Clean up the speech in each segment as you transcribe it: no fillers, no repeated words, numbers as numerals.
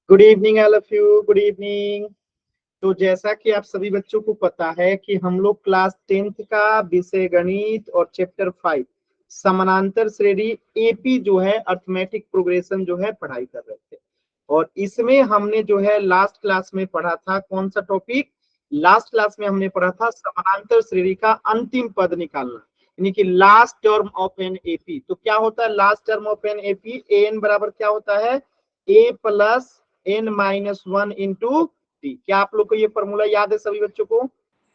Good evening all of you, good evening. तो जैसा कि आप सभी बच्चों को पता है कि हम लोग क्लास 10th का विषय गणित और चैप्टर 5 समानांतर श्रेणी एपी जो है अर्थमेटिक प्रोग्रेशन जो है पढ़ाई कर रहे थे। और इसमें हमने जो है लास्ट क्लास में पढ़ा था कौन सा टॉपिक? लास्ट क्लास में हमने पढ़ा था समानांतर श्रेणी का अंतिम पद निकालना, यानी कि last term of an AP. तो क्या होता है last term of an AP? N बराबर क्या होता है? A plus N minus one into T. क्या आप लोग को ये फॉर्मूला याद है सभी बच्चों को?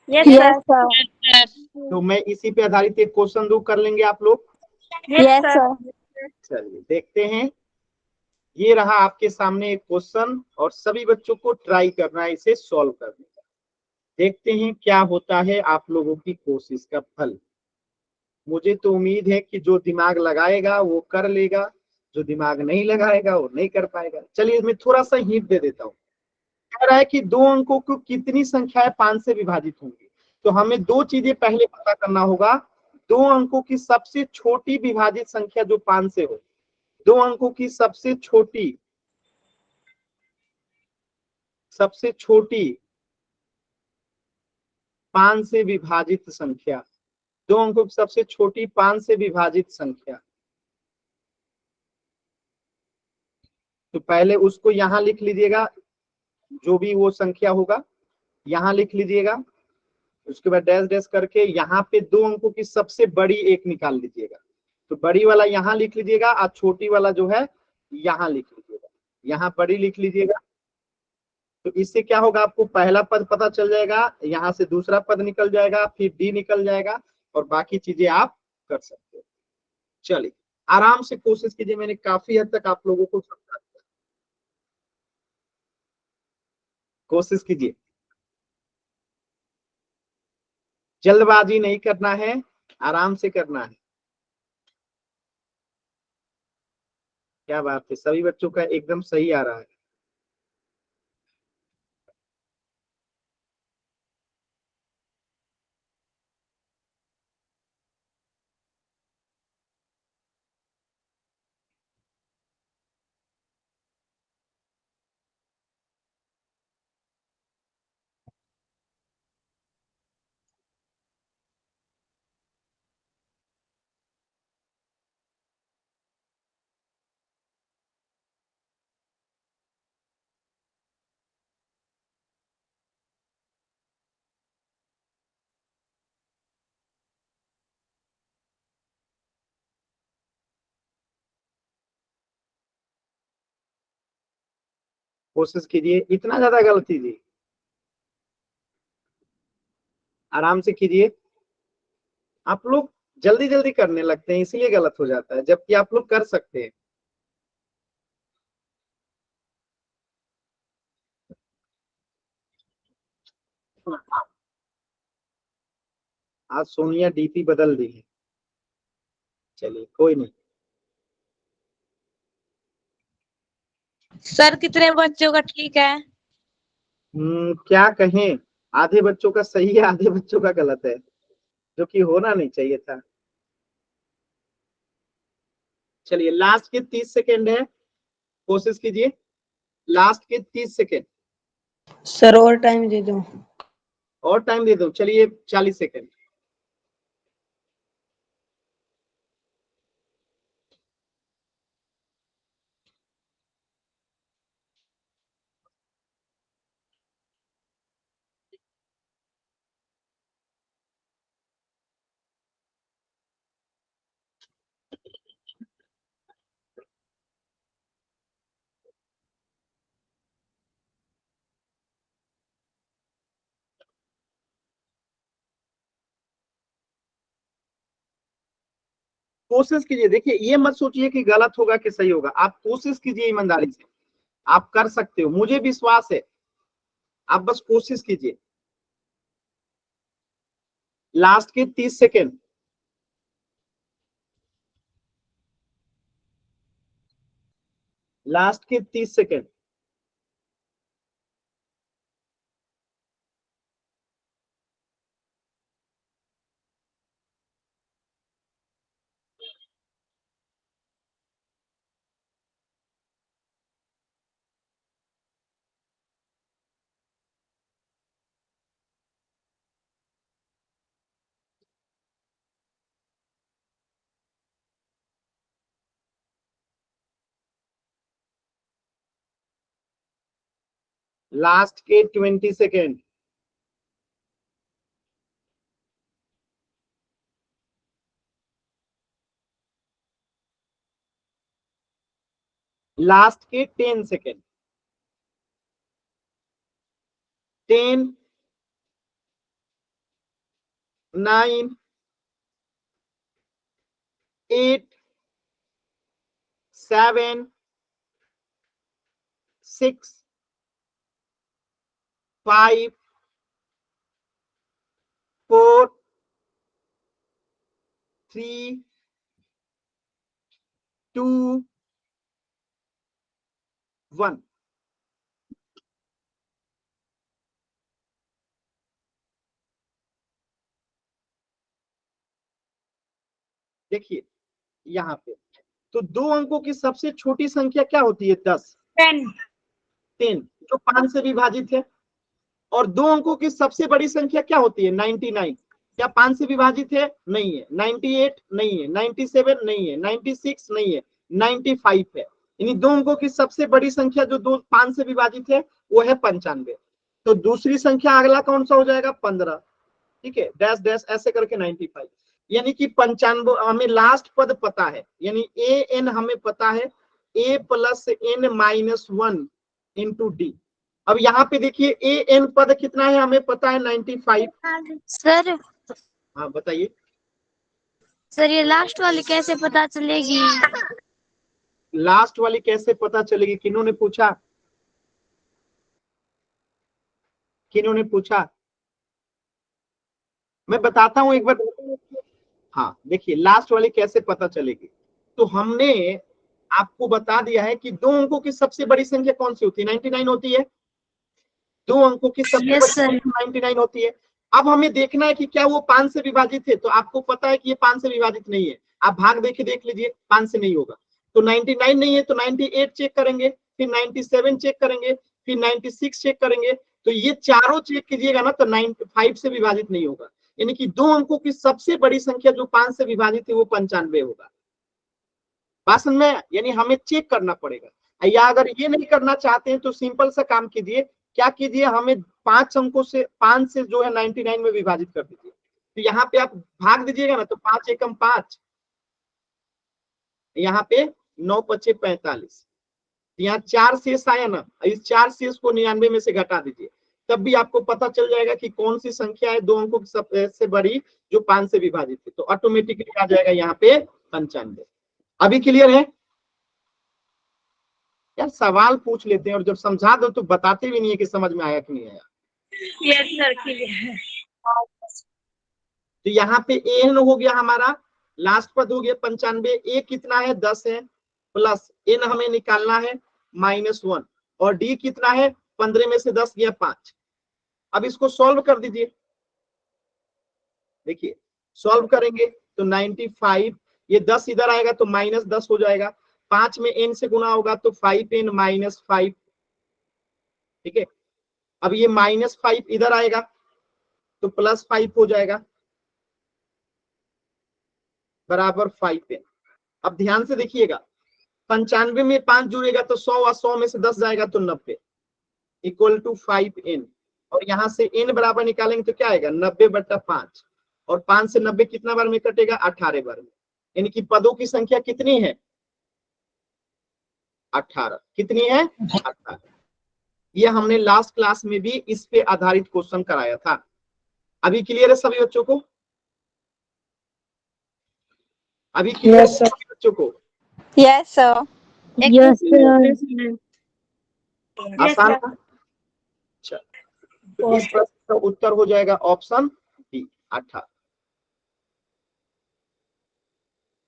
Yes sir. तो मैं इसी पे आधारित एक क्वेश्चन दो, कर लेंगे आप लोग? Yes sir. चलिए देखते हैं। ये रहा आपके सामने एक क्वेश्चन और सभी बच्चों को ट्राई करना है इसे सॉल्व करने का। देखते हैं क्या होता है आप लोगों की कोशिश का फल। मुझे तो उम्मीद है कि जो दिमाग लगाएगा वो कर लेगा, जो दिमाग नहीं लगाएगा वो नहीं कर पाएगा। चलिए मैं थोड़ा सा हिंट दे देता हूँ। कह रहा है कि दो अंकों को कितनी संख्याएं 5 से विभाजित होंगी। तो हमें दो चीजें पहले पता करना होगा। दो अंकों की सबसे छोटी विभाजित संख्या जो 5 से हो, दो अंकों की सबसे छोटी सबसे छोटी 5 से विभाजित संख्या, दो अंकों की सबसे छोटी 5 से विभाजित संख्या। तो पहले उसको यहां लिख लीजिएगा, जो भी वो संख्या होगा यहां लिख लीजिएगा। उसके बाद डैश डैश करके यहाँ पे दो अंकों की सबसे बड़ी एक निकाल लीजिएगा। तो बड़ी वाला यहाँ लिख लीजिएगा और छोटी वाला जो है यहाँ लिख लीजिएगा। यहाँ बड़ी लिख लीजिएगा। तो इससे क्या होगा, आपको पहला पद पता चल जाएगा, यहाँ से दूसरा पद निकल जाएगा, फिर डी निकल जाएगा और बाकी चीजें आप कर सकते हो। चलिए आराम से कोशिश कीजिए, मैंने काफी हद तक आप लोगों को समझा दिया। कोशिश कीजिए, जल्दबाजी नहीं करना है, आराम से करना है। क्या बात है, सभी बच्चों का एकदम सही आ रहा है। कोशिश कीजिए, इतना ज्यादा गलती जी, आराम से कीजिए। आप लोग जल्दी जल्दी करने लगते हैं इसीलिए गलत हो जाता है, जबकि आप लोग कर सकते हैं। आज सोनिया डीपी बदल दी है। चलिए कोई नहीं। सर कितने बच्चों का ठीक है? क्या कहें, आधे बच्चों का सही है आधे बच्चों का गलत है, जो कि होना नहीं चाहिए था। चलिए लास्ट के 30 सेकेंड है, कोशिश कीजिए। लास्ट के 30 सेकेंड। सर और टाइम दे दो। और टाइम दे दो, चलिए 40 सेकेंड। कोशिश कीजिए, देखिए ये मत सोचिए कि गलत होगा कि सही होगा, आप कोशिश कीजिए ईमानदारी से। आप कर सकते हो, मुझे विश्वास है, आप बस कोशिश कीजिए। लास्ट के 30 सेकेंड। लास्ट के 30 सेकेंड। लास्ट के 20 सेकेंड। लास्ट के 10 सेकेंड। 10, 9, 8, 7, 6, 5, 4, 3, 2, 1। देखिए यहाँ पे तो 2 अंकों की सबसे छोटी संख्या क्या होती है? 10। 10 जो 5 से विभाजित है। और 2 अंकों की सबसे बड़ी संख्या क्या होती है? 99। क्या 5 से विभाजित है? नहीं है। 98 नहीं है। 97 नहीं है। 96 नहीं है। 95 है। यानी 2 अंकों की सबसे बड़ी संख्या जो 5 से विभाजित है वो है 95। तो दूसरी संख्या अगला कौन सा हो जाएगा? 15। ठीक है, डैश डैश ऐसे करके 95। यानी कि 95 हमें लास्ट पद पता है, यानी ए एन हमें पता है, a plus N minus 1 into D. अब यहाँ पे देखिए ए एन पद कितना है हमें पता है 95। सर हाँ बताइए। सर ये लास्ट वाली कैसे पता चलेगी? लास्ट वाली कैसे पता चलेगी? किन्होंने पूछा? किन्होंने पूछा? मैं बताता हूं एक बार। हाँ देखिए लास्ट वाली कैसे पता चलेगी। तो हमने आपको बता दिया है कि 2 अंकों की सबसे बड़ी संख्या कौन सी होती है? 99 होती है। 2 अंकों की सबसे Yes, बड़ी sir. संख्या 99 होती है। अब हमें देखना है कि क्या वो 5 से विभाजित है। तो आपको पता है कि ये 5 से विभाजित नहीं है। आप भाग देख लीजिए, 5 से नहीं होगा। तो 99 नहीं है तो 98 चेक करेंगे, फिर 97 चेक करेंगे, फिर 96 चेक करेंगे। तो ये चारों चेक कीजिएगा ना तो 95 से विभाजित नहीं होगा। यानी कि 2 अंकों की सबसे बड़ी संख्या जो 5 से विभाजित है वो 95 होगा। बात समझ में? यानी हमें चेक करना पड़ेगा। या अगर ये नहीं करना चाहते हैं तो सिंपल सा काम कीजिए। क्या कीजिए, हमें 5 अंकों से 5 से जो है 99 में विभाजित कर दीजिए। तो यहाँ पे आप भाग दीजिएगा ना तो 5 एकम 5, यहाँ पे 9 पचे 45, यहाँ 4 शेष आया ना, इस 4 शेष को 99 में से घटा दीजिए। तब भी आपको पता चल जाएगा कि कौन सी संख्या है 2 अंकों की सबसे बड़ी जो 5 से विभाजित है। तो ऑटोमेटिकली आ जाएगा यहाँ पे 95। अभी क्लियर है? यार सवाल पूछ लेते हैं और जब समझा दो तो बताते भी नहीं है कि समझ में आया कि नहीं आया। Yes sir clear. तो यहाँ पे एन हो गया हमारा, लास्ट पद हो गया 95। ए कितना है? 10 है, प्लस एन हमें निकालना है -1, और डी कितना है? 15 में से 10 गया 5। अब इसको सॉल्व कर दीजिए। देखिए सॉल्व करेंगे तो 95, ये 10 इधर आएगा तो -10 हो जाएगा। 5 में एन से गुना होगा तो 5n -5। ठीक है, अब ये -5 इधर आएगा तो +5 हो जाएगा बराबर 5n। अब ध्यान से देखिएगा, 95 में 5 जुड़ेगा तो 100, और 100 में से 10 जाएगा तो 90 इक्वल टू 5n। और यहां से n बराबर निकालेंगे तो क्या आएगा? 90/5। और 5 से 90 कितना बार में कटेगा? 18 बार में। यानी कि पदों की संख्या कितनी है? 18। कितनी है? 18। ये हमने लास्ट क्लास में भी इस पे आधारित क्वेश्चन कराया था। अभी क्लियर है सभी बच्चों को? अभी क्लियर है सभी बच्चों को? Yes sir. Yes sir. आसान था। अच्छा, तो इस प्रश्न का उत्तर हो जाएगा ऑप्शन बी 18।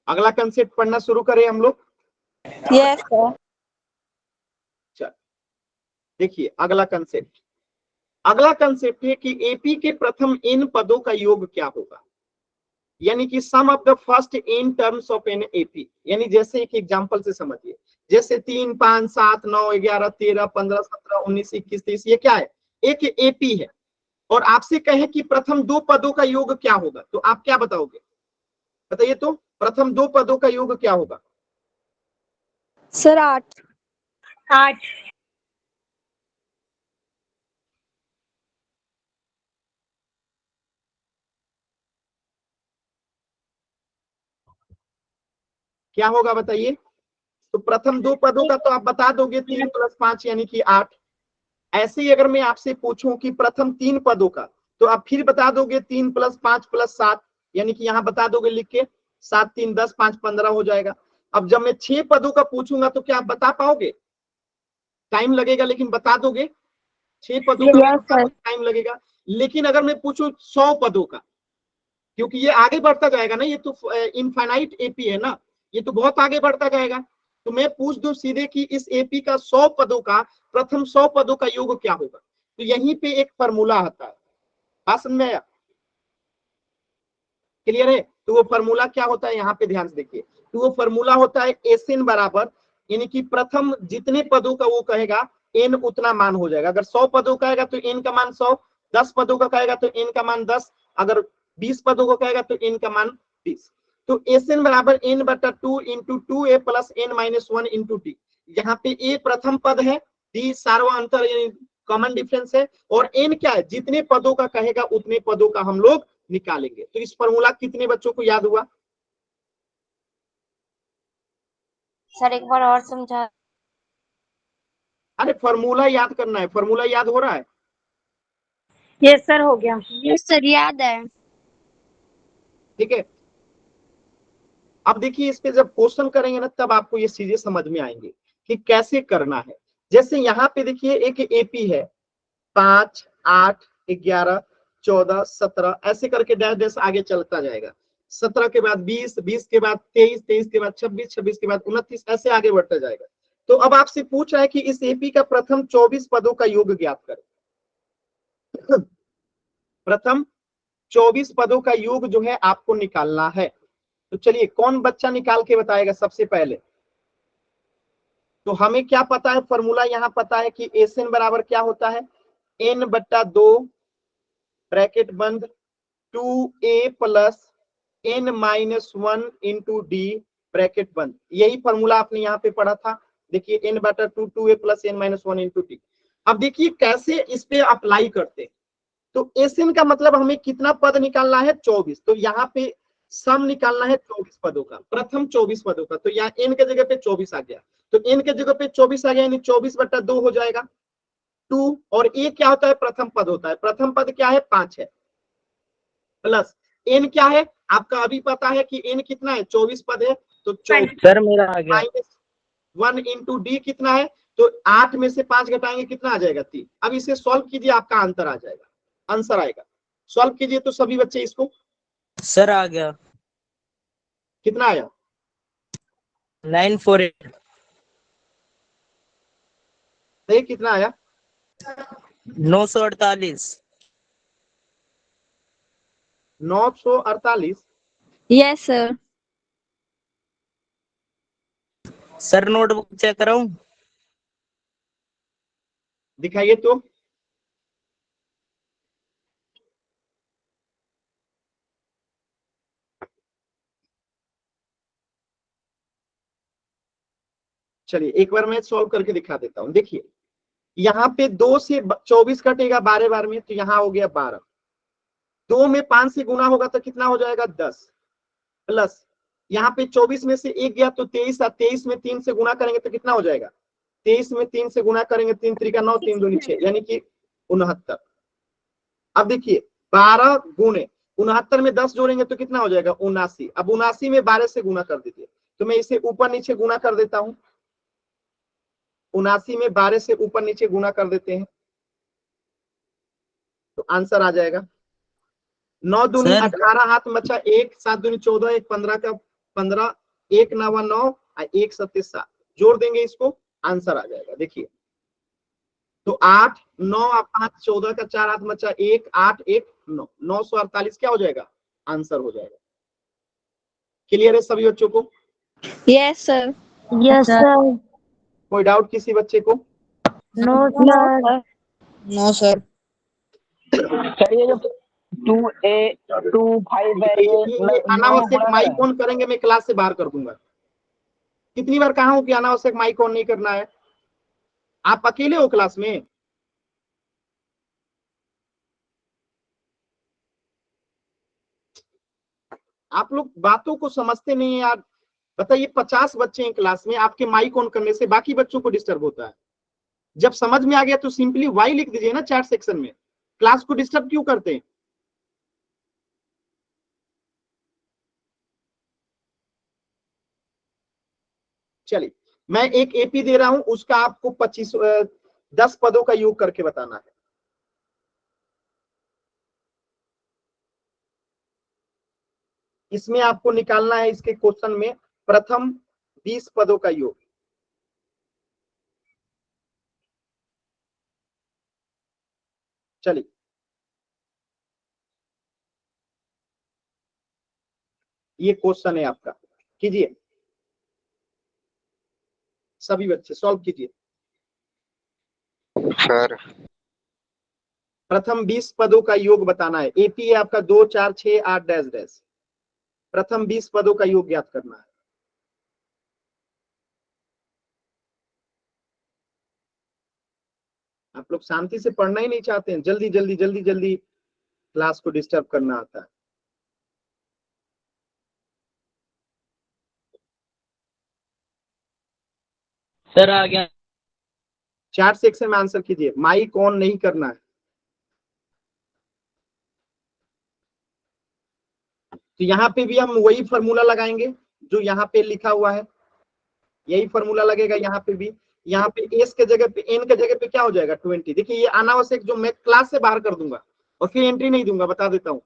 अगला कंसेप्ट पढ़ना शुरू करें हम लोग। Yes sir. चल देखिए अगला कंसेप्ट। अगला कंसेप्ट है कि एपी के प्रथम इन पदों का योग क्या होगा, यानी कि sum of the first N terms of an AP. यानी जैसे एक एग्जांपल से समझिए, जैसे 3, 5, 7, 9, 11, 13, 15, 17, 19, 21, 23, ये क्या है? एक एपी है। और आपसे कहे कि प्रथम 2 पदों का योग क्या होगा, तो आप क्या बताओगे? बताइए तो, प्रथम 2 पदों का योग क्या होगा? सर 8। क्या होगा बताइए? तो प्रथम दो पदों का तो आप बता दोगे 3 + 5 यानी कि 8। ऐसे ही अगर मैं आपसे पूछूं कि प्रथम 3 पदों का, तो आप फिर बता दोगे 3 + 5 + 7 यानी कि यहाँ बता दोगे लिख के 7 3 10 5 15 हो जाएगा। अब जब मैं 6 पदों का पूछूंगा तो क्या आप बता पाओगे? टाइम लगेगा लेकिन बता दोगे। 6 पदों का टाइम लगेगा। लेकिन अगर मैं पूछूं 100 पदों का, क्योंकि ये आगे बढ़ता जाएगा ना, ये तो इनफाइनाइट एपी है ना, ये तो बहुत आगे बढ़ता जाएगा। तो मैं पूछ दूं सीधे कि इस एपी का 100 पदों का प्रथम 100 पदों का योग क्या होगा, तो यहीं पे एक फॉर्मूला आता है। बात समझ में आया? क्लियर है? तो वो फॉर्मूला क्या होता है, यहाँ पे ध्यान से देखिए। तो वो फॉर्मूला होता है एन बराबर, यानी कि प्रथम जितने पदों का वो कहेगा एन उतना मान हो जाएगा। अगर 100 पदों का कहेगा तो एन का मान 100, 10 पदों का कहेगा तो एन का मान 10, अगर 20 पदों को कहेगा तो एन का मान 20। तो एन बराबर एन बटा 2 into 2a plus N minus 1 into T. यहाँ पे ए प्रथम पद है, डी सार्वअंतर कॉमन डिफरेंस है, और एन क्या है, जितने पदों का कहेगा उतने पदों का हम लोग निकालेंगे। तो इस फॉर्मूला कितने बच्चों को याद हुआ? सर एक बार और समझा। अरे फॉर्मूला याद करना है, फॉर्मूला याद हो रहा है? यस सर, हो गया। यस सर, याद है। ठीक है। अब देखिए इस पे जब क्वेश्चन करेंगे ना तब आपको ये चीजें समझ में आएंगी कि कैसे करना है। जैसे यहाँ पे देखिए एक एपी है 5 8 11 14 17 ऐसे करके डैश डैश आगे चलता जाएगा। 17 के बाद 20, 20 के बाद 23, 23 के बाद 26, 26 के बाद 29, ऐसे आगे बढ़ता जाएगा। तो अब आपसे पूछ रहा है कि इस एपी का प्रथम 24 पदों का योग ज्ञात करें। प्रथम 24 पदों का योग जो है आपको निकालना है। तो चलिए कौन बच्चा निकाल के बताएगा सबसे पहले? तो हमें क्या पता है, फॉर्मूला यहाँ पता है कि एस एन बराबर क्या होता है, n बट्टा 2 ब्रैकेट बंद 2a plus n minus 1 into D bracket बंद। यही फॉर्मूला आपने यहाँ पे पढ़ा था। देखिए n बटा 2 2a plus n minus 1 into D. अब देखिए कैसे इस पे अप्लाई करते। तो एस एन का मतलब हमें कितना पद निकालना है, 24। तो यहाँ पे सम निकालना है 24 पदों का, प्रथम 24 पदों का। तो यहाँ n के जगह पे 24 आ गया, तो n के जगह पे 24 आ गया, यानी 24 बटा 2 हो जाएगा 2। और ए क्या होता है, प्रथम पद होता है। प्रथम पद क्या है, 5 है, प्लस n क्या है आपका अभी पता है कि n कितना है, 24 पद है, तो 24 सर मेरा आ गया। माइनस 1 इंटू डी कितना है, तो 8 में से 5 घटाएंगे कितना आ जाएगा, 3। अब इसे सॉल्व कीजिए, आपका आंसर आ जाएगा, आंसर आएगा। सॉल्व कीजिए तो सभी बच्चे इसको। सर आ गया। कितना आया, 948। सही कितना आया, 948। 948। Yes sir. Sir notebook check कराऊं? दिखाइए तो। चलिए एक बार मैं सॉल्व करके दिखा देता हूं। देखिए यहाँ पे 2 से 24 कटेगा 12 बार में, तो यहाँ हो गया 12। 2 में 5 से गुना होगा तो कितना हो जाएगा, 10, प्लस यहाँ पे 24 में से 1 गया तो 23, 23 में 3 से गुना करेंगे तो कितना हो जाएगा, 23 में 3 से गुना करेंगे, 3 3 9, 3 दूनी 6, यानी कि 69। अब देखिए 12 गुणे 69 में 10 जोड़ेंगे तो कितना हो जाएगा, 79। अब 79 में 12 से गुना कर दीजिए, तो मैं इसे ऊपर नीचे गुना कर देता हूं। 79 में 12 से ऊपर नीचे गुना कर देते हैं तो आंसर आ जाएगा। 9 दूनी सर 18, हाथ में बचा 1, 7 दूनी 14, 1 15 का 15, 1 9 9, 1 7 7, जोड़ देंगे इसको, आंसर आ जाएगा। देखिए तो 8 9 5 14 का 4, हाथ बचा 1, 8 1 9, 948 क्या हो जाएगा, आंसर हो जाएगा। क्लियर है सभी बच्चों को? Yes sir. Yes sir. कोई डाउट किसी बच्चे को? No sir. No sir. Sir ये जो 2a 25 है ये अनावश्यक माइक ऑन करेंगे, मैं क्लास से बाहर कर दूंगा। कितनी बार कहा हूं कि अनावश्यक माइक ऑन नहीं करना है। आप अकेले हो क्लास में? आप लोग बातों को समझते नहीं यार। बताइए 50 बच्चे हैं क्लास में, आपके माइक ऑन करने से बाकी बच्चों को डिस्टर्ब होता है। जब समझ में आ गया तो सिंपली वाई लिख दीजिए ना चैट सेक्शन में, क्लास को डिस्टर्ब क्यों करते हैं। चलिए मैं एक एपी दे रहा हूं, उसका आपको 10 पदों का योग करके बताना है। इसमें आपको निकालना है इसके क्वेश्चन में प्रथम 20 पदों का योग। चलिए ये क्वेश्चन है आपका, कीजिए सभी बच्चे सॉल्व कीजिए। सर प्रथम 20 पदों का योग बताना है। एपी है आपका 2 4 6 8 डैश डैश। प्रथम 20 पदों का योग ज्ञात करना है। आप लोग शांति से पढ़ना ही नहीं चाहते हैं, जल्दी जल्दी जल्दी जल्दी क्लास को डिस्टर्ब करना आता है। सर आ गया। चैट सेक्शन में आंसर कीजिए, माइक ऑन नहीं करना है। तो यहाँ पे भी हम वही फॉर्मूला लगाएंगे जो यहाँ पे लिखा हुआ है, यही फॉर्मूला लगेगा यहाँ पे भी। यहाँ पे एस के जगह पे एन के जगह पे क्या हो जाएगा 20। देखिए ये अनावश्यक जो मैं क्लास से बाहर कर दूंगा और फिर एंट्री नहीं दूंगा, बता देता हूँ।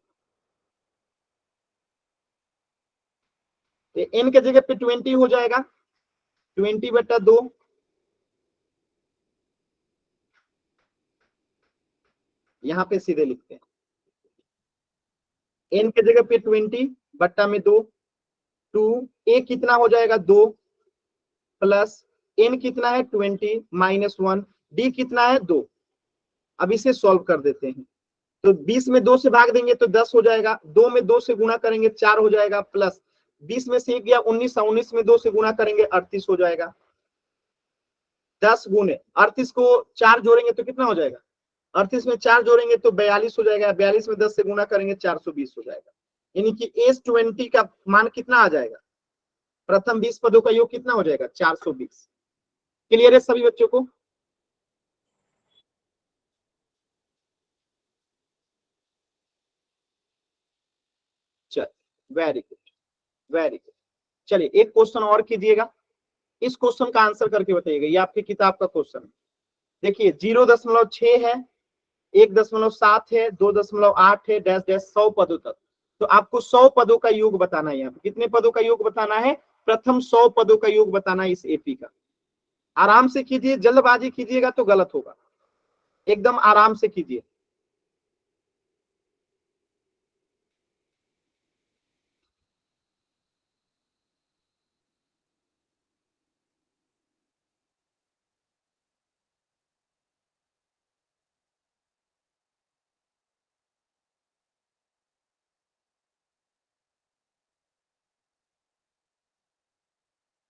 एन के जगह पे 20 हो जाएगा, 20/2। यहाँ पे सीधे लिखते हैं एन के जगह पे 20/2। 2 ए कितना हो जाएगा 2 प्लस एन कितना है 20 -1 डी कितना है 2। अब इसे सॉल्व कर देते हैं। तो 20 में 2 से भाग देंगे तो 10 हो जाएगा, 2 में 2 से गुणा करेंगे 4 हो जाएगा, प्लस 20 में से 1 गया 19, 19 में 2 से गुणा करेंगे 38 हो जाएगा। 10 गुणे 38 को 4 जोड़ेंगे तो कितना हो जाएगा, 38 में 4 जोड़ेंगे तो 42 हो जाएगा, 42 में 10 से गुणा करेंगे 420 हो जाएगा। यानी कि S20 का मान कितना आ जाएगा, प्रथम 20 पदों का योग कितना हो जाएगा 420। क्लियर है सभी बच्चों को। चल वेरी गुड वेरी गुड। चलिए एक क्वेश्चन और कीजिएगा, इस क्वेश्चन का आंसर करके बताइएगा। ये आपकी किताब का क्वेश्चन है। देखिए 0.6 है, 1.7 है, 2.8 है, डैश डैश 100 पदों तक। तो आपको 100 पदों का योग बताना है। यहाँ पे कितने पदों का योग बताना है, प्रथम 100 पदों का योग बताना है इस एपी का। आराम से कीजिए, जल्दबाजी कीजिएगा तो गलत होगा, एकदम आराम से कीजिए।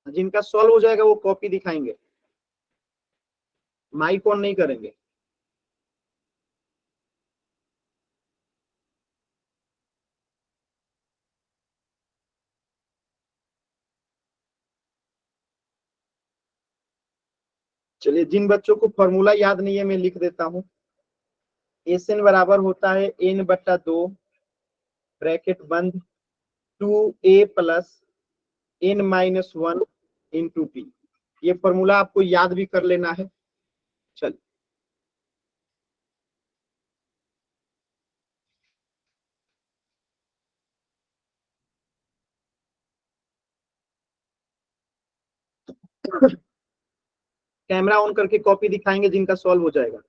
जिनका सॉल्व हो जाएगा वो कॉपी दिखाएंगे, माइक ऑन नहीं करेंगे। चलिए जिन बच्चों को फॉर्मूला याद नहीं है मैं लिख देता हूं। एसएन बराबर होता है n/2 ब्रैकेट बंद 2a plus n-1 into p। ये फॉर्मूला आपको याद भी कर लेना है। चलिए कैमरा ऑन करके कॉपी दिखाएंगे जिनका सॉल्व हो जाएगा।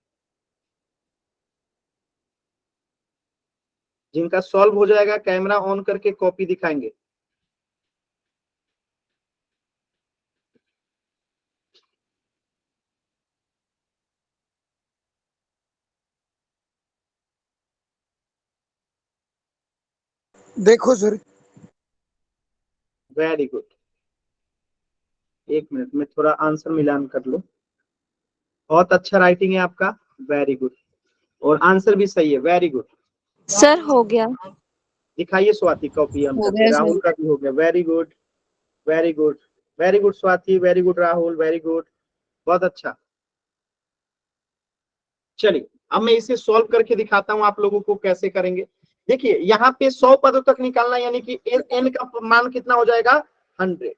जिनका सॉल्व हो जाएगा कैमरा ऑन करके कॉपी दिखाएंगे। देखो सर। वेरी गुड, एक मिनट में थोड़ा आंसर मिलान कर लो। बहुत अच्छा राइटिंग है आपका, वेरी गुड, और आंसर भी सही है, वेरी गुड। सर हो गया। दिखाइए स्वाति कॉपी ऑन हो करके, गया सर। राहुल का भी हो गया, very good very good Swati, very good Rahul, very good, बहुत अच्छा। चलिए अब मैं इसे सॉल्व करके दिखाता हूं आप लोगों को कैसे करेंगे। देखिए यहाँ पे 100 पदों तक निकालना, यानी कि n का मान कितना हो जाएगा 100,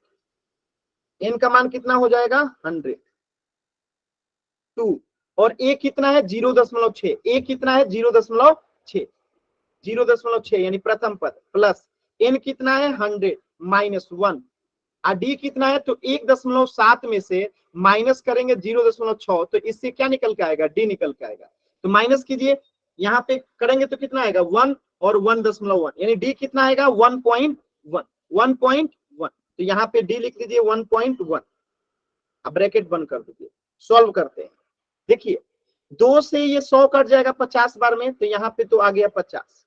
n का मान कितना हो जाएगा 100, 2 और a कितना है 0.6, a कितना है 0.6, 0.6 यानी प्रथम पद, प्लस n कितना है 100 माइनस 1, और d कितना है तो 1.7 में से माइनस करेंगे 0.6, तो इससे क्या निकल के आएगा d निकल के आएगा। तो माइनस कीजिए, यहाँ पे करेंगे तो कितना आएगा 1 और 1.1, यानी d कितना आएगा 1.1, 1.1, तो यहाँ पे d लिख लीजिए 1.1। अब ब्रैकेट बंद कर दीजिए, सॉल्व करते हैं। देखिए 2 से ये 100 कट जाएगा 50 बार में, तो यहाँ पे तो आ गया 50,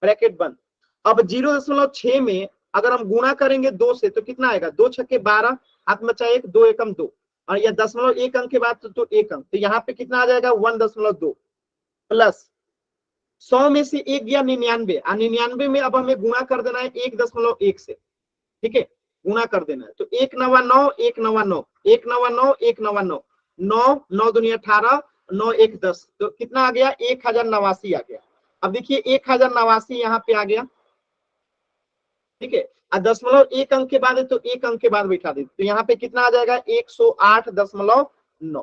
ब्रैकेट बंद। अब 0.6 में अगर हम गुणा करेंगे 2 से तो कितना आएगा, 2 छक्के 12, हाथ में चाहे 2 एकम 2, और यह 0.1 अंक के बाद तो 1 अंक, तो यहाँ पे कितना आ जाएगा 1.2 प्लस 100 में से 1 गया 99, और 99 में अब हमें गुणा कर देना है 1.1 से, ठीक है, गुणा कर देना है। तो 1 नवा 9, 1 नवा 9, 1 नवा 9, 1 नवा 9, 9 9 दूनी 18, 9 1 10, तो कितना आ गया 1089 आ गया। अब देखिए 1089 यहाँ पे आ गया, ठीक है, और 0.1 अंक के बाद है तो 1 अंक के बाद बैठा दे, तो यहाँ पे कितना आ जाएगा 108.9।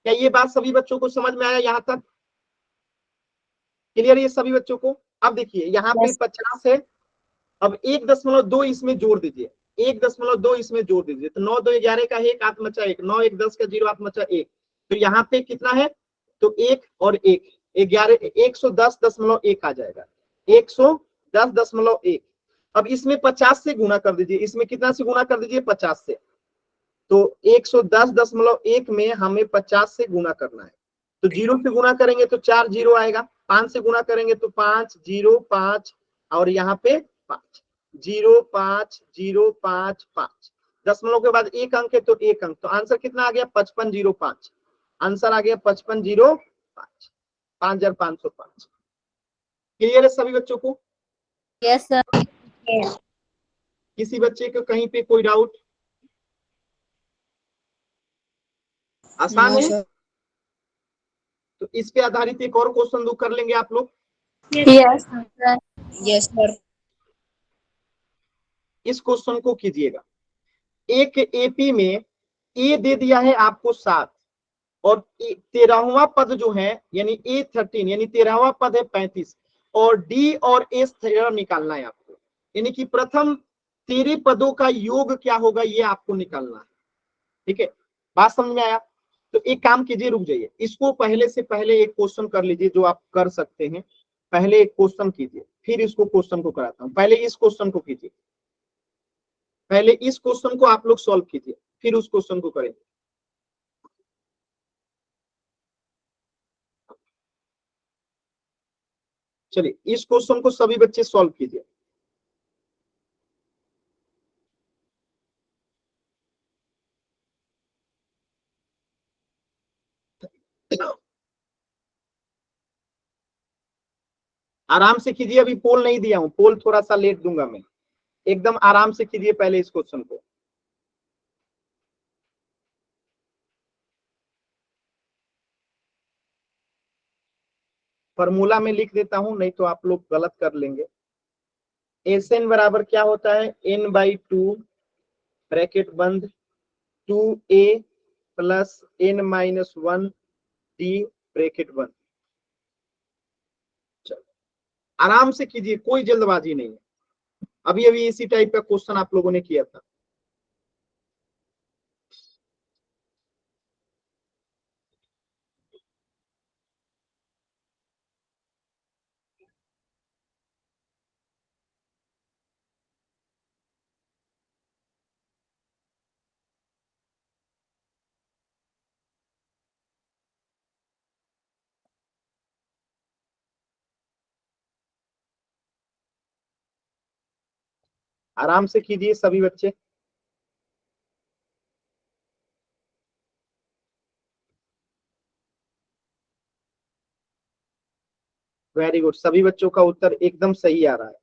क्या ये बात सभी बच्चों को समझ में आया यहाँ तक, क्लियर ये सभी बच्चों को। अब देखिए यहाँ पे 50 है, अब 1.2 इसमें जोड़ दीजिए, 1.2 इसमें जोड़ दीजिए, तो 9 2 11 का 1 हाथ मचा 1, 9 1 10 का 0 हाथ मचा 1, तो यहाँ पे कितना है तो 1 और 1 11, 110.1 आ जाएगा, 110.1। अब इसमें 50 से गुणा कर दीजिए, इसमें कितना से गुणा कर दीजिए 50 से, तो 110.1 में हमें 50 से गुणा करना है, तो 0 से गुणा करेंगे तो 4 0 आएगा, 5 से गुणा करेंगे तो 5 0 5, और यहाँ पे 5 0 5 0 5 5, दशमलव के बाद 1 अंक है तो 1 अंक, तो आंसर कितना आ गया 5505, आंसर आ गया 5505, 5505। क्लियर है सभी बच्चों को? Yes sir. किसी बच्चे को कहीं पे कोई डाउट? आसान है, तो इस पे आधारित एक और क्वेश्चन दो कर लेंगे आप लोग। Yes sir. Yes sir. इस क्वेश्चन को कीजिएगा, एक एपी में ए दे दिया है आपको 7, और 13वां पद जो है यानी A13 यानी 13वां पद है 35, और डी और एस थ्योरम निकालना है आपको, यानी कि प्रथम 13 पदों का योग क्या होगा ये आपको निकालना है, ठीक है, बात समझ में आया? तो एक काम कीजिए, रुक जाइए, इसको पहले से पहले एक क्वेश्चन कर लीजिए जो आप कर सकते हैं, पहले एक क्वेश्चन कीजिए फिर इसको क्वेश्चन को कराता हूं, पहले इस क्वेश्चन को कीजिए, पहले इस क्वेश्चन को आप लोग सॉल्व कीजिए फिर उस क्वेश्चन को करेंगे। चलिए इस क्वेश्चन को सभी बच्चे सॉल्व कीजिए। आराम से कीजिए, अभी पोल नहीं दिया हूं, पोल थोड़ा सा लेट दूंगा मैं, एकदम आराम से कीजिए पहले इस क्वेश्चन को। फॉर्मूला में लिख देता हूं, नहीं तो आप लोग गलत कर लेंगे। एस एन बराबर क्या होता है n/2 ब्रैकेट बंद 2a plus n-1 D bracket बंद। चलो आराम से कीजिए, कोई जल्दबाजी नहीं है, अभी अभी इसी टाइप का क्वेश्चन आप लोगों ने किया था। आराम से कीजिए सभी बच्चे। वेरी गुड, सभी बच्चों का उत्तर एकदम सही आ रहा है।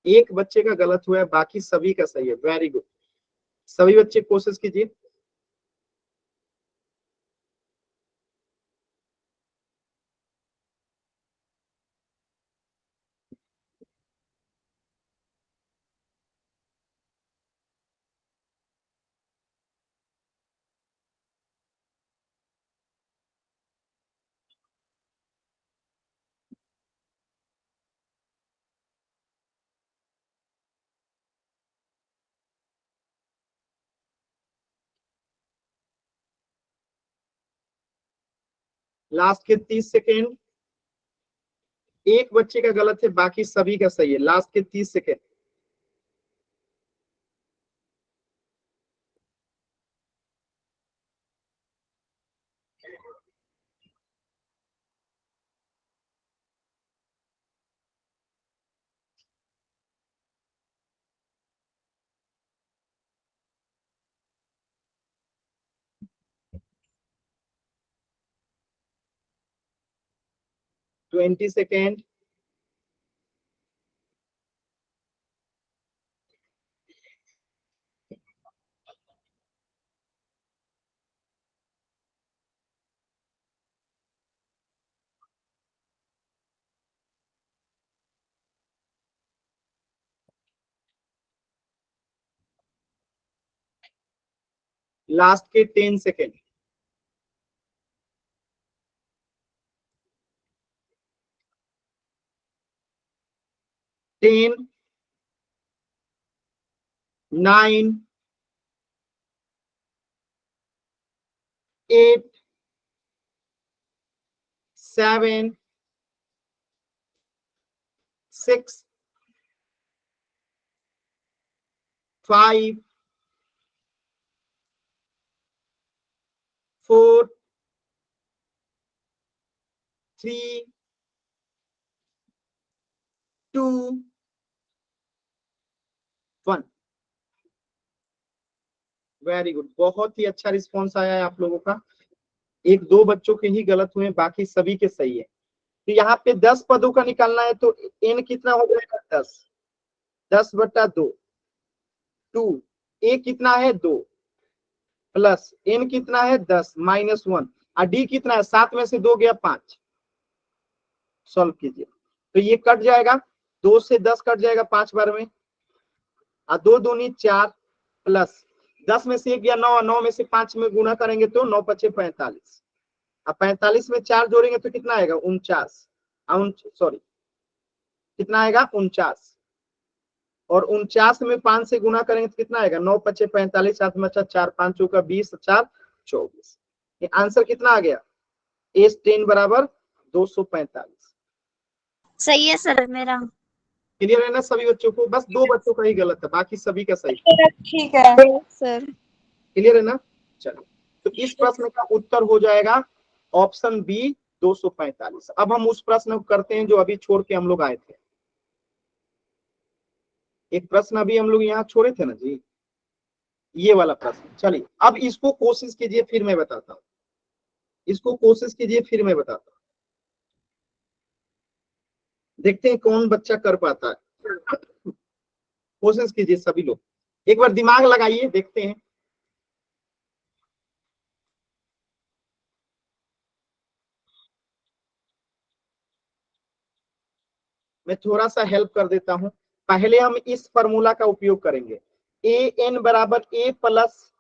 एक बच्चे का गलत हुआ है, बाकी सभी का सही है। वेरी गुड, सभी बच्चे कोशिश कीजिए। लास्ट के 30 सेकेंड। एक बच्चे का गलत है, बाकी सभी का सही है। लास्ट के 30 सेकेंड। Twenty second. लास्ट के 10 सेकेंड। 10, 9, 8, 7, 6, 5, 4, 3, 2, 1। वेरी गुड, बहुत ही अच्छा रिस्पॉन्स आया है आप लोगों का। एक दो बच्चों के ही गलत हुए, बाकी सभी के सही है। तो यहाँ पे 10 पदों का निकालना है, तो n कितना हो जाएगा? 10। 10/2, 2। a कितना है? 2 प्लस n कितना है? 10 -1। और d कितना है? 7 में से 2 गया 5। सॉल्व कीजिए तो ये कट जाएगा, 2 से 10 कट जाएगा 5 बार में, और 2 दूनी 4 प्लस 10 में से 1 गया 9, 9 में से 5 में गुना करेंगे तो 9 × 5 = 45। अब 45 में 4 जोड़ेंगे तो कितना आएगा? 49। सॉरी, कितना आएगा? 49। और 49 में 5 से गुना करेंगे तो कितना आएगा? 9 × 5 = 45, 7 में 4, 5 चौका 20, 4 24। ये आंसर कितना आ गया? S10 = 245। सही है सर मेरा। क्लियर है ना सभी बच्चों को? बस 2 बच्चों का ही गलत है, बाकी सभी का सही। ठीक है सर। क्लियर है ना? चलो, तो इस प्रश्न का उत्तर हो जाएगा ऑप्शन बी, 245। अब हम उस प्रश्न को करते हैं जो अभी छोड़ के हम लोग आए थे। एक प्रश्न अभी हम लोग यहाँ छोड़े थे ना जी, ये वाला प्रश्न। चलिए अब इसको कोशिश कीजिए, फिर मैं बताता हूँ। इसको कोशिश कीजिए, फिर मैं बताता हूँ। देखते हैं कौन बच्चा कर पाता है। कोशिश कीजिए सभी लोग, एक बार दिमाग लगाइए, देखते हैं। मैं थोड़ा सा हेल्प कर देता हूं। पहले हम इस फॉर्मूला का उपयोग करेंगे। an = a +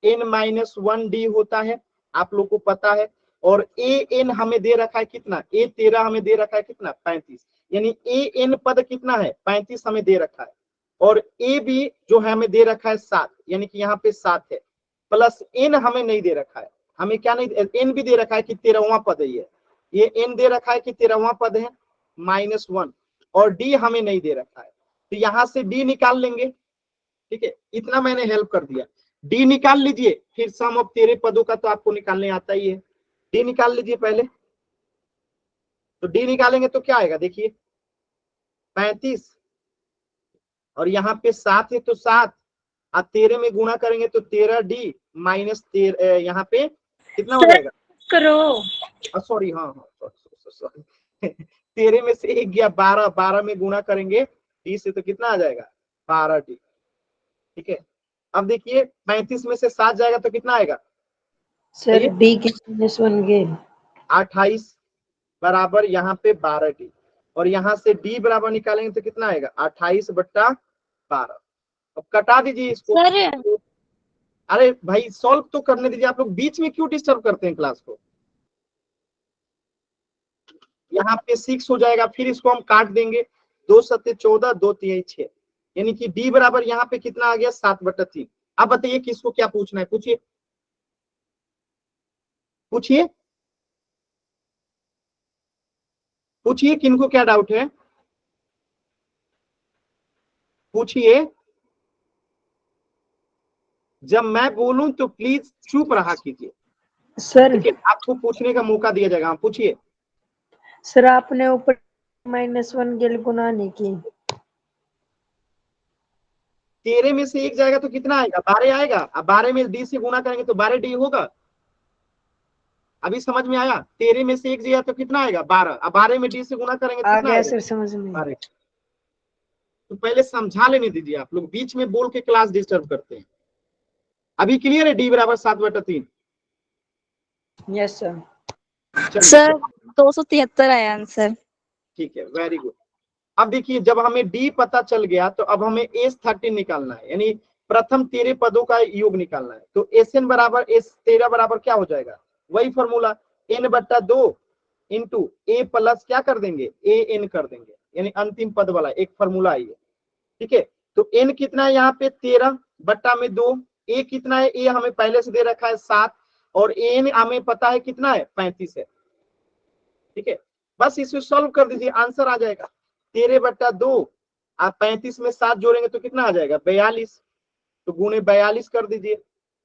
n-1d होता है, आप लोग को पता है। और an हमें दे रखा है कितना? a13 हमें दे रखा है कितना? 35। यानी an पद कितना है? 35 हमें दे रखा है। और ab जो है हमें दे रखा है 7, यानी कि यहाँ पे 7 है। प्लस n हमें नहीं दे रखा है। हमें क्या नहीं, n भी दे रखा है कि 13वां पद है ये n दे रखा है कि 13वां पद है -1। और d हमें नहीं दे रखा है, तो यहां से d निकाल लेंगे। ठीक है, इतना मैंने हेल्प कर दिया। d निकाल लीजिए, फिर सम ऑफ 13 पदों का तो आपको निकालने आता ही है। d निकाल लीजिए पहले। तो d निकालेंगे तो क्या आएगा? देखिए 35, और यहाँ पे 7 है तो 7, और 13 में गुणा करेंगे तो 13d -13, यहाँ पे कितना हो जाएगा? करो। सॉरी, हाँ हाँ, सॉरी। 13 में से 1 गया 12, 12 में गुणा करेंगे डी से तो कितना आ जाएगा 12D। ठीक है, अब देखिए 35 में से 7 जाएगा तो कितना आएगा सर डी के -1 गेल 28 बराबर यहाँ पे 12D, और यहाँ से डी बराबर निकालेंगे तो कितना आएगा 28/12। अब कटा दीजिए इसको। सर अरे भाई सॉल्व तो करने दीजिए, आप लोग बीच में क्यों डिस्टर्ब करते हैं क्लास को। यहाँ पे 6 हो जाएगा, फिर इसको हम काट देंगे, 2 सत्ते 14, 2 तिहाई 6, यानी कि डी बराबर यहाँ पे कितना आ गया 7/3। अब बताइए किसको क्या पूछना है, पूछिए पूछिए पूछिए, किनको क्या डाउट है पूछिए। जब मैं बोलूं तो प्लीज चुप रहा कीजिए, सर। ठीक है, आपको पूछने का मौका दिया जाएगा। हाँ पूछिए। सर आपने ऊपर -1 गेल गुना नहीं की। 13 में से 1 जाएगा तो कितना आएगा 12 आएगा। अब 12 में डी से गुना करेंगे तो 12D होगा। अभी समझ में आया, 13 में से 1 गया तो कितना आएगा 12, अब 12 में डी से गुना करेंगे तो आ कितना गया आएगा सर समझ में। 12। तो पहले समझा लेने दीजिए, आप लोग बीच में बोल के क्लास डिस्टर्ब करते हैं। अभी क्लियर है डी बराबर 7/3। Yes sir. चलिए सर 273 आया आंसर। ठीक है, वेरी गुड। अब देखिए जब हमें डी पता चल गया तो अब हमें S13 निकालना है, यानी प्रथम 13 पदों का योग निकालना है। तो SN बराबर S13 बराबर क्या हो जाएगा, वही formula N/2 into A plus क्या कर देंगे AN कर देंगे, यानी अंतिम पद वाला एक फॉर्मूला आई है। ठीक है, तो N कितना है यहाँ पे 13/2, A कितना है, A हमें पहले से दे रखा है 7, और AN हमें पता है कितना है 35 है। ठीक है, बस इसे सॉल्व कर दीजिए, आंसर आ जाएगा 13/2। आप 35 में 7 जोड़ेंगे तो कितना आ जाएगा 42, तो गुणे 42 कर दीजिए।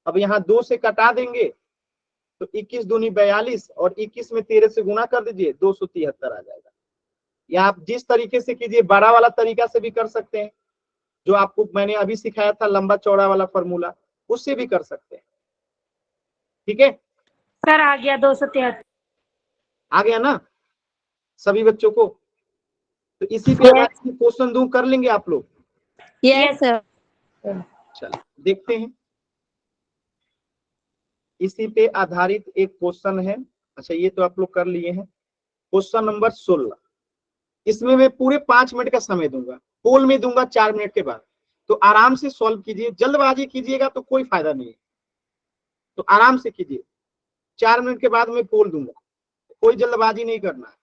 अब यहाँ 2 से कटा देंगे तो 21 दूनी 42, और 21 में 13 से गुना कर दीजिए 273 आ जाएगा। या आप जिस तरीके से कीजिए, बड़ा वाला तरीका से भी कर सकते हैं, जो आपको मैंने अभी सिखाया था लंबा चौड़ा वाला फॉर्मूला, उससे भी कर सकते हैं। ठीक है, सर आ गया 273। आ गया ना सभी बच्चों को। तो इसी पे आधारित क्वेश्चन दूं, कर लेंगे आप लोग। Yes sir. चलिए देखते हैं, इसी पे आधारित एक क्वेश्चन है। अच्छा ये तो आप लोग कर लिए हैं, क्वेश्चन नंबर 16। इसमें मैं पूरे 5 मिनट का समय दूंगा, पोल में दूंगा 4 मिनट के बाद, तो आराम से सॉल्व कीजिए, जल्दबाजी कीजिएगा तो कोई फायदा नहीं है, तो आराम से कीजिए। 4 मिनट के बाद मैं पोल दूंगा, कोई जल्दबाजी नहीं करना है।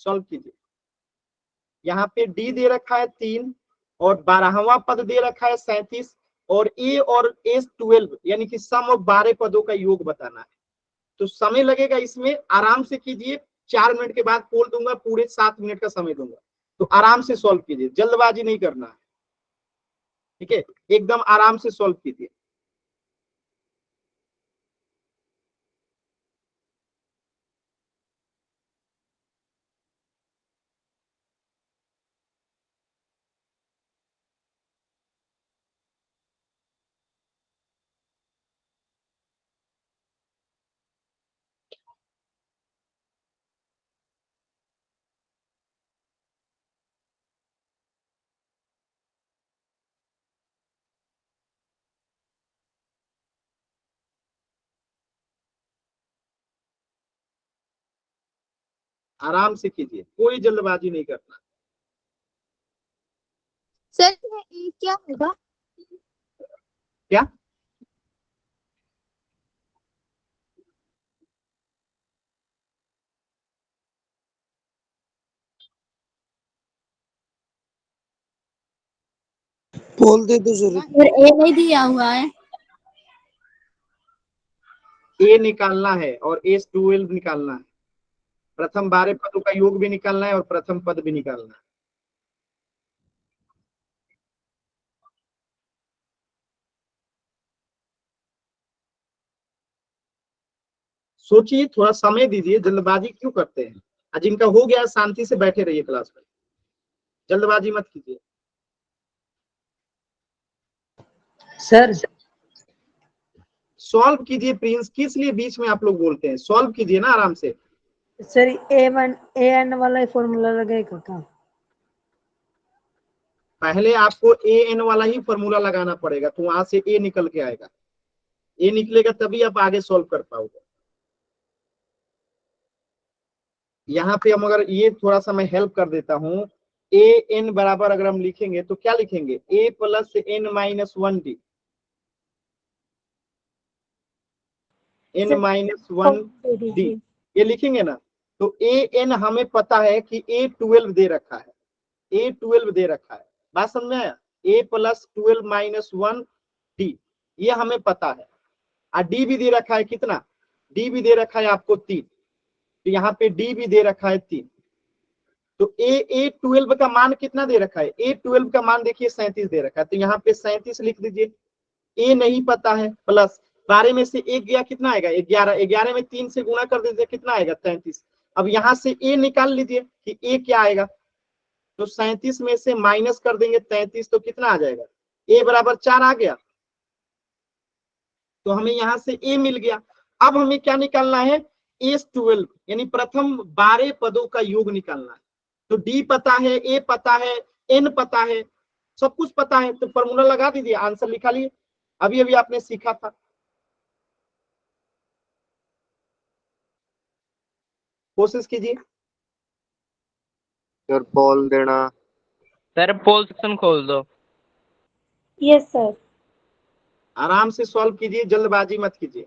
सॉल्व कीजिए। यहाँ पे डी दे रखा है 3, और 12वां पद दे रखा है 37, और ए और S12 यानी कि सम ऑफ 12 पदों का योग बताना है। तो समय लगेगा इसमें, आराम से कीजिए। 4 मिनट के बाद पोल दूंगा, पूरे 7 मिनट का समय दूंगा, तो आराम से सॉल्व कीजिए, जल्दबाजी नहीं करना है। ठीक है, एकदम आराम से सॉल्व कीजिए। आराम से कीजिए, कोई जल्दबाजी नहीं करना। सर ये क्या होगा? क्या पोल दे दो जरूर। सर ए नहीं दिया हुआ है। ए निकालना है और S12 निकालना है, प्रथम 12 पदों का योग भी निकालना है और प्रथम पद भी निकालना है। सोचिए, थोड़ा समय दीजिए, जल्दबाजी क्यों करते हैं? आज जिनका हो गया शांति से बैठे रहिए क्लास में, जल्दबाजी मत कीजिए। सर सॉल्व कीजिए प्रिंस, किस लिए बीच में आप लोग बोलते हैं? सॉल्व कीजिए ना आराम से। सर ए एन वाला ही फॉर्मूला लगेगा क्या? पहले आपको ए एन वाला ही फॉर्मूला लगाना पड़ेगा, तो वहां से ए निकल के आएगा। ए निकलेगा तभी आप आगे सॉल्व कर पाओगे। यहाँ पे हम अगर ये थोड़ा सा मैं हेल्प कर देता हूँ, ए एन बराबर अगर हम लिखेंगे तो क्या लिखेंगे? A plus N minus one D, N minus one D, ये लिखेंगे ना। तो ए एन हमें पता है कि ए 12 दे रखा है, ए 12 दे रखा है, बात समझ में आया? ए प्लस 12 माइनस वन डी, ये हमें पता है। और डी भी दे रखा है कितना? डी भी दे रखा है आपको 3, तो यहाँ पे डी भी दे रखा है 3। तो ए 12 का मान कितना दे रखा है? ए 12 का मान देखिए 37 दे रखा है, तो यहाँ पे 37 लिख दीजिए। ए नहीं पता है, प्लस 12 में से एक गया, कितना आएगा? 11, 11 में 3 से गुणा कर दीजिए, कितना आएगा? 33। अब यहाँ से ए निकाल लीजिए कि ए क्या आएगा, तो 37 में से माइनस कर देंगे 33, तो कितना आ जाएगा? ए बराबर 4 आ गया, तो हमें यहाँ से ए मिल गया। अब हमें क्या निकालना है? एस 12, यानी प्रथम 12 पदों का योग निकालना है। तो डी पता है, ए पता है, एन पता है, सब कुछ पता है, तो फॉर्मूला लगा दीजिए, आंसर लिखा लिए। अभी अभी आपने सीखा था। कोशिश कीजिए। सर बोल देना। सर पोल सेक्शन खोल दो। Yes sir. आराम से सॉल्व कीजिए, जल्दबाजी मत कीजिए।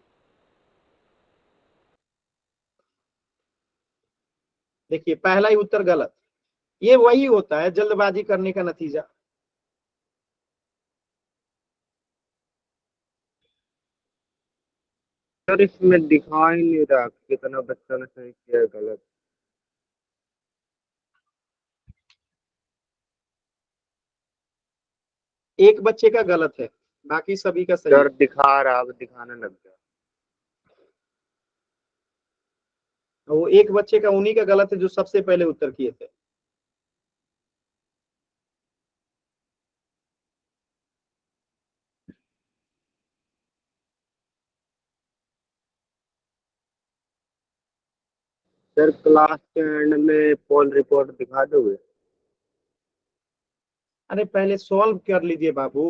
देखिए पहला ही उत्तर गलत, ये वही होता है जल्दबाजी करने का नतीजा। सर इसमें दिखा ही नहीं रहा कितना बच्चा ने सही किया है गलत। एक बच्चे का गलत है, बाकी सभी का सही सर है। दिखा रहा, अब दिखाने लग गया। वो एक बच्चे का उन्हीं का गलत है जो सबसे पहले उत्तर किए थे। सर क्लास के एंड में पोल रिपोर्ट दिखा दोगे? अरे पहले सॉल्व कर लीजिए बाबू।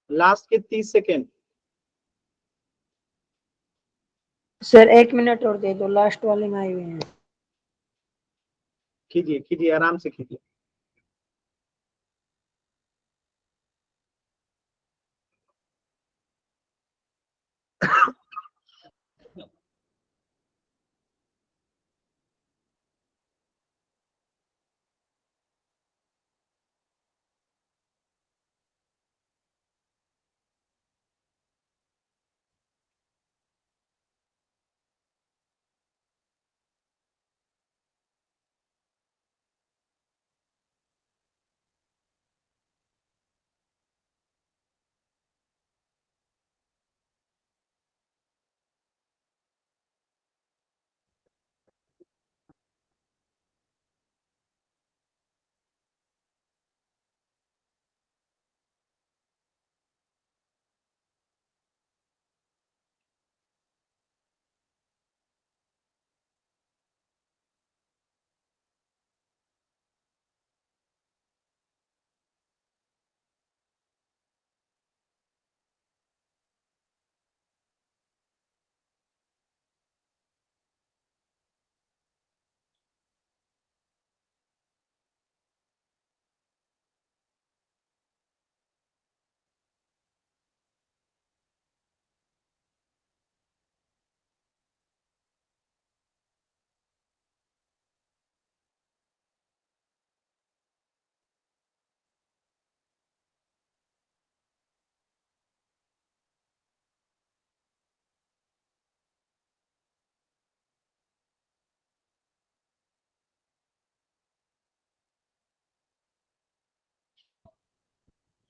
लास्ट के 30 सेकेंड। सर 1 मिनट और दे दो, लास्ट वाले में आए हुए हैं। कीजिए कीजिए, आराम से कीजिए।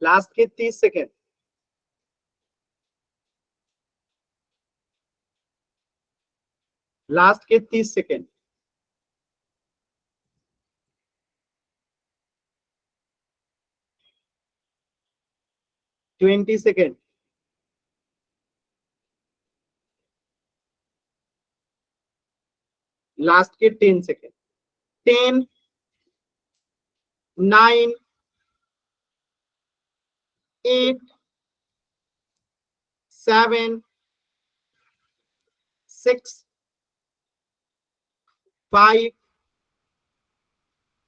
लास्ट के 30 सेकेंड। लास्ट के 30 सेकेंड। Twenty second. लास्ट के 10 सेकेंड। 10, 9, 8, 7, 6, 5,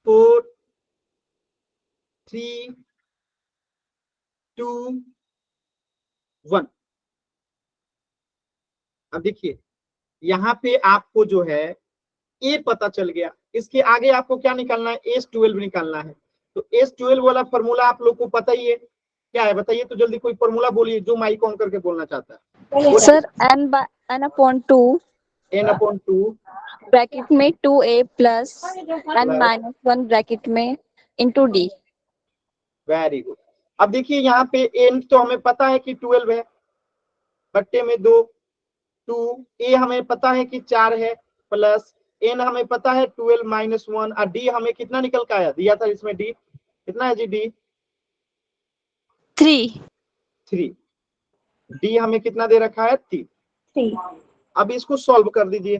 4, 3, 2, 1। अब देखिए यहाँ पे आपको जो है ए पता चल गया, इसके आगे आपको क्या निकालना है, S12 निकालना है। तो S12 वाला फॉर्मूला आप लोग को पता ही है, क्या है बताइए तो जल्दी, कोई फॉर्मूला बोलिए जो माइक ऑन करके बोलना चाहता है। सर n/2 n/2 ब्रैकेट में 2a प्लस n-1 ब्रैकेट में इंटू d। Very good. अब देखिए यहाँ पे n तो हमें पता है कि 12 है, बट्टे में 2, 2, a हमें पता है कि 4 है, प्लस n हमें पता है 12 माइनस 1, और d हमें कितना निकल के आया, दिया था इसमें d कितना है जी, d 3, d हमें कितना दे रखा है 3। अब इसको सॉल्व कर दीजिए,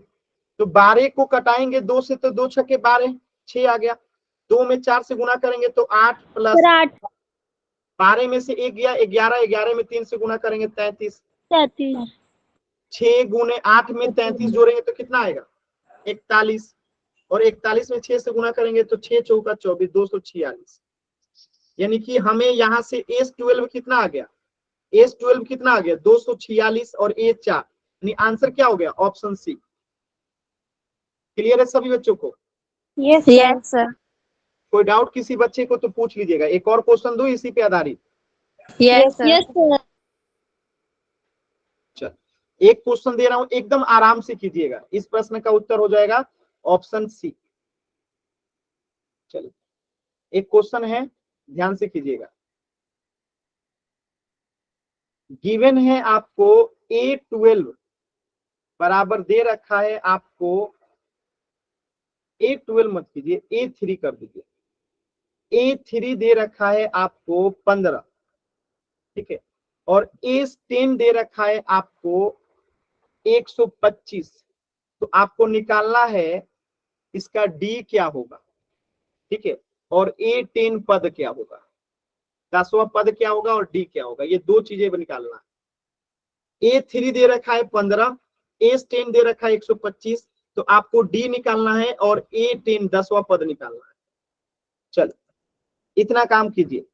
तो 12 को कटाएंगे 2 से तो 2 छक्के 12, 6 आ गया। 2 में 4 से गुना करेंगे तो 8 प्लस 12 में से 1 गया 11, 11 में 3 से गुना करेंगे 33, 6 गुने 8 में 33 जोड़ेंगे तो कितना आएगा 41, और 41 में 6 से गुना करेंगे तो 6 चौका 24, 246। यानी कि हमें यहाँ से S12 कितना आ गया, S12 कितना आ गया 246 और A 4, यानी आंसर क्या हो गया ऑप्शन सी। क्लियर है सभी बच्चों को? Yes sir. कोई डाउट किसी बच्चे को तो पूछ लीजिएगा, एक और क्वेश्चन दो इसी पे आधारित। Yes sir. चल एक क्वेश्चन दे रहा हूं, एकदम आराम से कीजिएगा, इस प्रश्न का उत्तर हो जाएगा ऑप्शन सी। चलिए एक क्वेश्चन है, ध्यान से कीजिएगा। गिवन है आपको A12 बराबर दे रखा है आपको, A12 मत कीजिए, A3 कर दीजिए। A3 दे रखा है आपको 15, ठीक है, और A10 दे रखा है आपको 125। तो आपको निकालना है इसका D क्या होगा, ठीक है, और A10 पद क्या होगा, 10वां पद क्या होगा और D क्या होगा, ये दो चीजें निकालना है। A3 दे रखा है 15, A10 दे रखा है 125, तो आपको D निकालना है और A10 10वां पद निकालना है। चलो इतना काम कीजिए,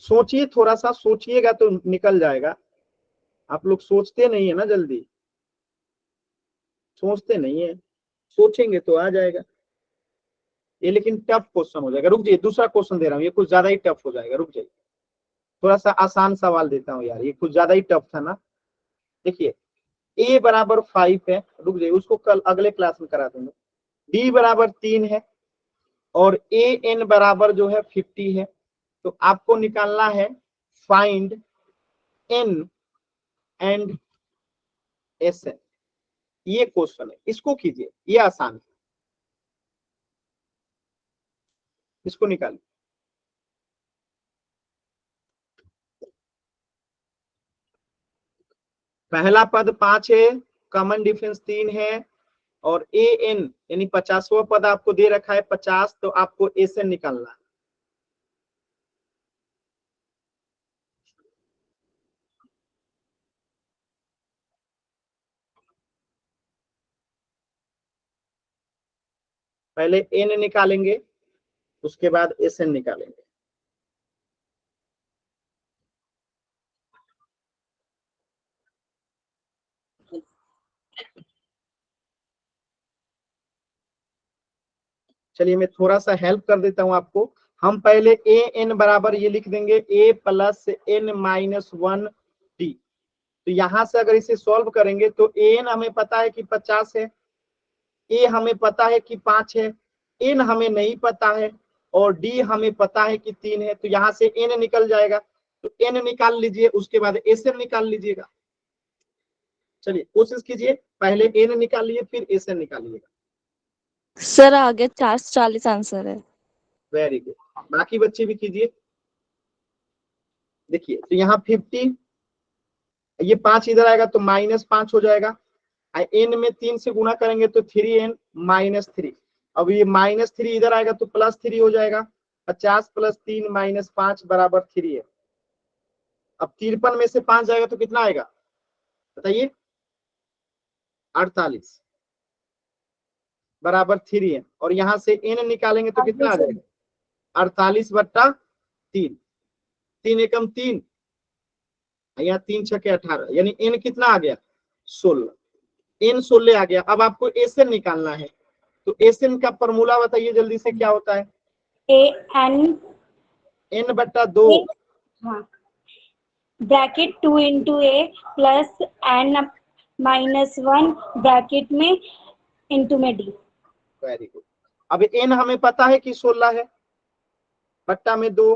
सोचिए, थोड़ा सा सोचिएगा तो निकल जाएगा। आप लोग सोचते नहीं है ना, जल्दी सोचते नहीं है, सोचेंगे तो आ जाएगा ये, लेकिन टफ क्वेश्चन हो जाएगा। रुक जाइए, दूसरा क्वेश्चन दे रहा हूँ, ये कुछ ज्यादा ही टफ हो जाएगा, रुक जाइए, थोड़ा सा आसान सवाल देता हूँ यार, ये कुछ ज्यादा ही टफ था ना। देखिए a बराबर 5 है, रुक जाइए उसको कल अगले क्लास में करा दूंगा। d बराबर 3 है और an बराबर जो है 50 है। तो आपको निकालना है फाइंड n एंड sn, ये क्वेश्चन है, इसको कीजिए, ये आसान है, इसको निकालिए। पहला पद 5 है, कॉमन डिफरेंस 3 है, और an यानी 50वां पद आपको दे रखा है 50, तो आपको sn निकालना है। पहले n निकालेंगे, उसके बाद sn निकालेंगे। चलिए मैं थोड़ा सा हेल्प कर देता हूं आपको। हम पहले an बराबर ये लिख देंगे a plus n minus 1 d। तो यहां से अगर इसे सॉल्व करेंगे तो an हमें पता है कि 50 है, a हमें पता है कि 5 है, n हमें नहीं पता है और d हमें पता है कि 3 है, तो यहाँ से n निकल जाएगा, तो n निकाल लीजिए, उसके बाद Sn निकाल लीजिएगा। चलिए कोशिश कीजिए, पहले n निकालिए फिर Sn निकालिएगा। सर आगे 440 आंसर है। वेरी गुड, बाकी बच्चे भी कीजिए। देखिए तो यहाँ 50, ये 5 इधर आएगा तो -5 हो जाएगा, n में 3 से गुना करेंगे तो 3n -3। अब ये -3 इधर आएगा तो +3 हो जाएगा, 50 + 3 - 5 = 3 है। अब 53 में से 5 जाएगा तो कितना आएगा बताइए, 48 बराबर 3 है। और यहाँ से n निकालेंगे तो कितना आ जाएगा, 48/3, 3 एकम 3, यहाँ 3 छके 18, यानी n कितना आ गया 16, n 16 आ गया। अब आपको Sn निकालना है, तो Sn का फॉर्मूला बताइए जल्दी से, क्या होता है, n/2 ब्रैकेट 2 इंटू ए प्लस n -1 ब्रैकेट में इंटू में डी। Very good. अब n हमें पता है कि 16 है, बट्टा में 2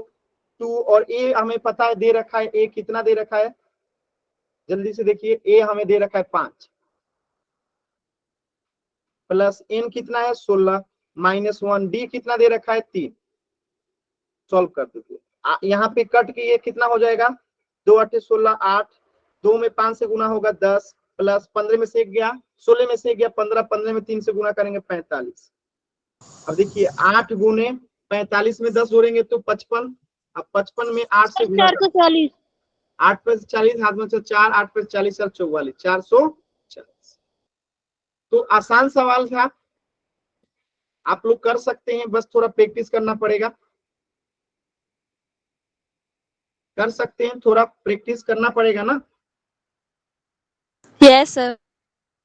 और a हमें पता है, दे रखा है, a कितना दे रखा है जल्दी से देखिए, a हमें दे रखा है 5 प्लस n कितना है 16 -1, d कितना दे रखा है 3। सॉल्व कर दीजिए, यहाँ पे कट के ये कितना हो जाएगा, 2 8 16 8, 2 में 5 से गुना होगा 10, प्लस 15 में से 1 गया, 16 में से 1 गया 15, 15 में 3 से गुना करेंगे 45। अब देखिए 8 गुने 45 में 10 जोड़ेंगे तो 55, अब 55 में 8 से गुना 440। 8 + 40 हाथ में 4, 8 + 40 44, 440। तो आसान सवाल था, आप लोग कर सकते हैं, बस थोड़ा प्रैक्टिस करना पड़ेगा। कर सकते हैं, थोड़ा प्रैक्टिस करना पड़ेगा ना। Yes sir.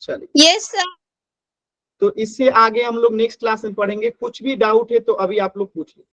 चलिए यस सर। तो इससे आगे हम लोग नेक्स्ट क्लास में पढ़ेंगे। कुछ भी डाउट है तो अभी आप लोग पूछिए।